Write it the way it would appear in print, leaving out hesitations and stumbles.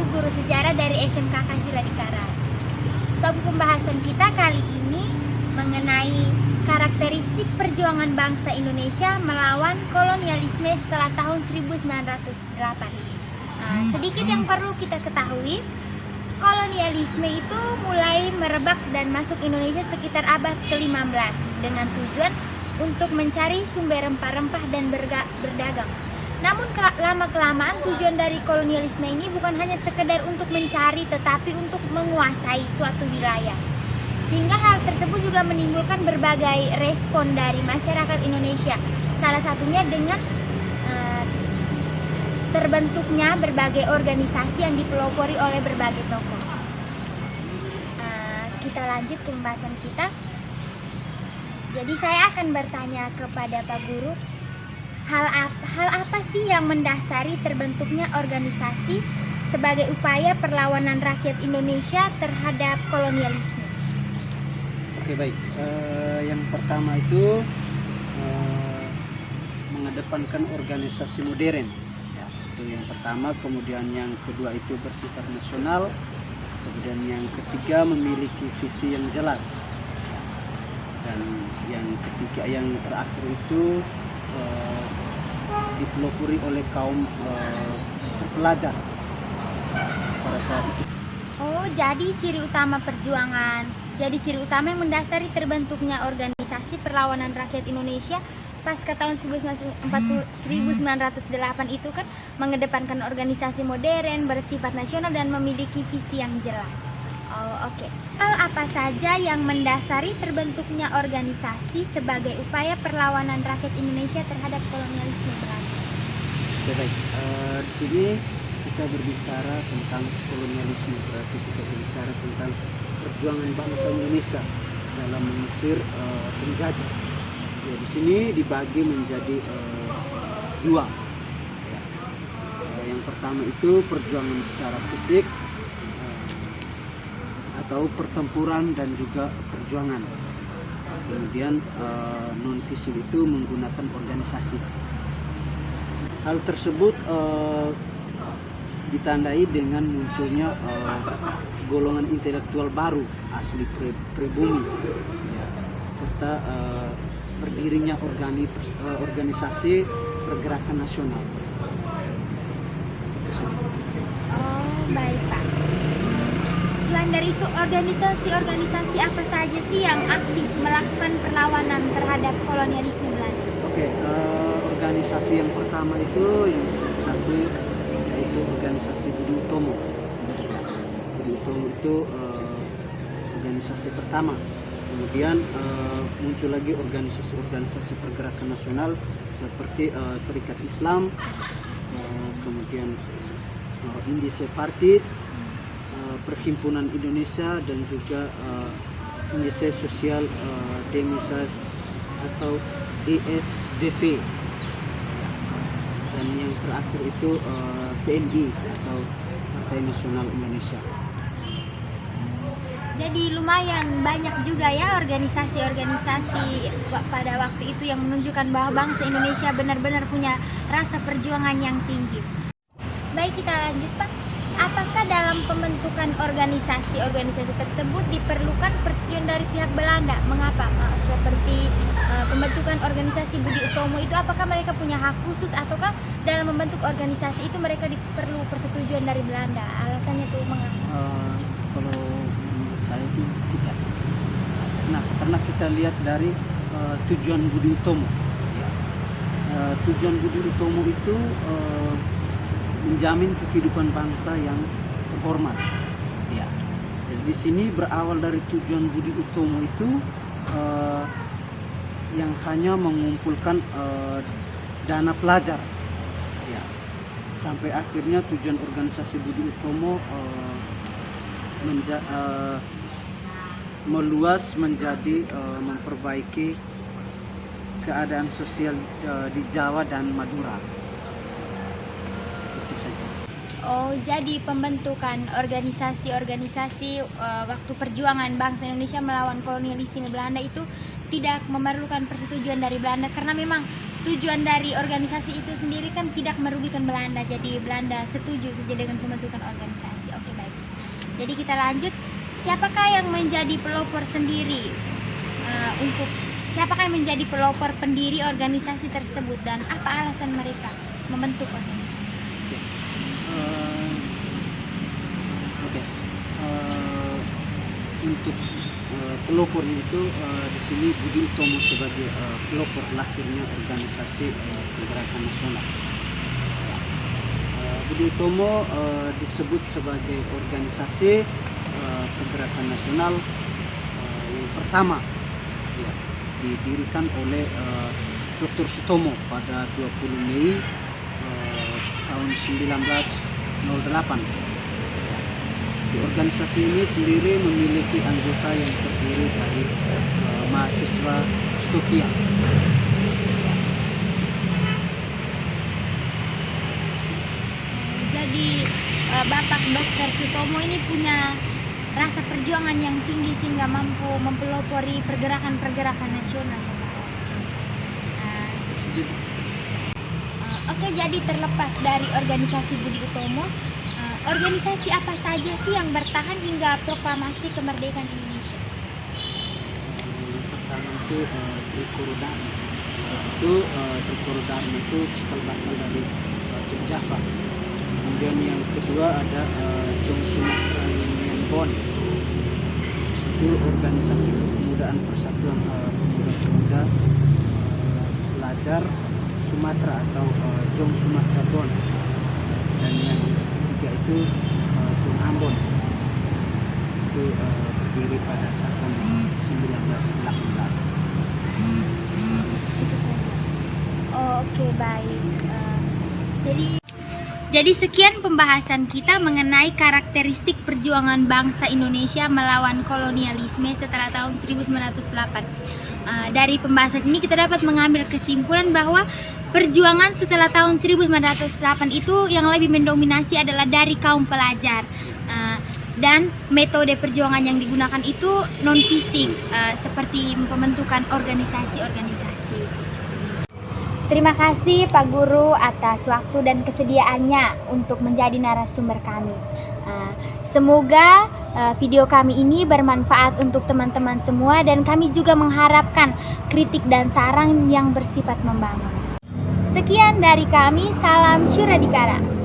guru sejarah dari SMK Kansila di Karang. Topik pembahasan kita kali ini mengenai karakteristik perjuangan bangsa Indonesia melawan kolonialisme setelah tahun 1908. Sedikit yang perlu kita ketahui, kolonialisme itu mulai merebak dan masuk Indonesia sekitar abad ke-15 dengan tujuan untuk mencari sumber rempah-rempah dan berdagang. Namun lama-kelamaan tujuan dari kolonialisme ini bukan hanya sekedar untuk mencari tetapi untuk menguasai suatu wilayah. Sehingga hal tersebut juga menimbulkan berbagai respon dari masyarakat Indonesia. Salah satunya dengan terbentuknya berbagai organisasi yang dipelopori oleh berbagai tokoh. Kita lanjut ke pembahasan kita. Jadi saya akan bertanya kepada Pak Guru, hal apa sih yang mendasari terbentuknya organisasi sebagai upaya perlawanan rakyat Indonesia terhadap kolonialisme? Oke, baik. Yang pertama itu mengedepankan organisasi modern. Itu yang pertama. Kemudian yang kedua itu bersifat nasional. Kemudian yang ketiga memiliki visi yang jelas. Dan yang ketiga, yang terakhir itu dipelopori oleh kaum pelajar pada saat itu. Oh, jadi ciri utama perjuangan. Jadi ciri utama yang mendasari terbentuknya organisasi perlawanan rakyat Indonesia pasca tahun 1908 itu kan mengedepankan organisasi modern, bersifat nasional dan memiliki visi yang jelas. Oh, oke. Hal apa saja yang mendasari terbentuknya organisasi sebagai upaya perlawanan rakyat Indonesia terhadap kolonialisme Belanda? Oke, baik. Di sini kita berbicara tentang kolonialisme, berarti kita berbicara tentang perjuangan bangsa Indonesia dalam mengusir penjajah. Ya, di sini dibagi menjadi dua. Ya. Yang pertama itu perjuangan secara fisik atau pertempuran dan juga perjuangan. Kemudian non fisik itu menggunakan organisasi. Hal tersebut ditandai dengan munculnya golongan intelektual baru asli pribumi, ya, serta berdirinya organisasi pergerakan nasional. Oh, baik Pak. Selain dari itu, organisasi apa saja sih yang aktif melakukan perlawanan terhadap kolonialisme Belanda? Oke, organisasi yang pertama itu yang satu yaitu organisasi Budi Utomo. Budi Utomo itu organisasi pertama. Kemudian muncul lagi organisasi pergerakan nasional seperti Serikat Islam, kemudian Indische Partit, Perhimpunan Indonesia, dan juga Indische Sosial Demokrasi atau ISDV. Dan yang terakhir itu PNI atau Partai Nasional Indonesia. Jadi lumayan banyak juga ya organisasi-organisasi pada waktu itu yang menunjukkan bahwa bangsa Indonesia benar-benar punya rasa perjuangan yang tinggi. Baik, kita lanjut Pak. Apakah dalam pembentukan organisasi tersebut diperlukan persetujuan dari pihak Belanda? Mengapa? Seperti pembentukan organisasi Budi Utomo itu, apakah mereka punya hak khusus ataukah dalam membentuk organisasi itu mereka perlu persetujuan dari Belanda? Alasannya tuh mengapa? Kalau menurut saya itu tidak. Nah, karena kita lihat dari tujuan Budi Utomo. Ya. Tujuan Budi Utomo itu menjamin kehidupan bangsa yang terhormat. Ya. Jadi di sini berawal dari tujuan Budi Utomo itu yang hanya mengumpulkan dana pelajar. Ya. Sampai akhirnya tujuan organisasi Budi Utomo meluas menjadi memperbaiki keadaan sosial di Jawa dan Madura. Itu saja. Oh, jadi pembentukan organisasi waktu perjuangan bangsa Indonesia melawan kolonialisme Belanda itu tidak memerlukan persetujuan dari Belanda, karena memang tujuan dari organisasi itu sendiri kan tidak merugikan Belanda. Jadi Belanda setuju saja dengan pembentukan organisasi. Oke, baik. Jadi kita lanjut. Siapakah yang menjadi pelopor sendiri siapakah yang menjadi pelopor pendiri organisasi tersebut dan apa alasan mereka membentuk organisasi? Untuk pelopornya itu di sini Budi Utomo sebagai pelopor lahirnya organisasi Pergerakan Nasional. Budi Utomo disebut sebagai organisasi Pergerakan Nasional yang pertama, ya, didirikan oleh Dr. Sutomo pada 20 Mei tahun 1908. Di organisasi ini sendiri memiliki anggota yang terdiri dari mahasiswa Stovia. Jadi Bapak Dr. Sutomo ini punya rasa perjuangan yang tinggi sehingga mampu mempelopori pergerakan-pergerakan nasional. Oke, jadi terlepas dari organisasi Budi Utomo, organisasi apa saja sih yang bertahan hingga proklamasi kemerdekaan Indonesia? Yang pertama itu Trikoro Dharma. Trikoro Dharma itu cikal bakal dari Java. Kemudian yang kedua ada Jong Sumatra Union Bond. Itu organisasi kepemudaan persatuan pemuda-pemuda pelajar Sumatera atau Jong Sumatra Bond. Dan yang ketiga itu Jong Ambon. Itu berdiri pada tahun 1918. Oke, baik. Jadi sekian pembahasan kita mengenai karakteristik perjuangan bangsa Indonesia melawan kolonialisme setelah tahun 1908. Dari pembahasan ini kita dapat mengambil kesimpulan bahwa perjuangan setelah tahun 1908 itu yang lebih mendominasi adalah dari kaum pelajar. Dan metode perjuangan yang digunakan itu non-fisik, seperti pembentukan organisasi-organisasi. Terima kasih Pak Guru atas waktu dan kesediaannya untuk menjadi narasumber kami. Semoga video kami ini bermanfaat untuk teman-teman semua, dan kami juga mengharapkan kritik dan saran yang bersifat membangun. Sekian dari kami, salam Syuradikara.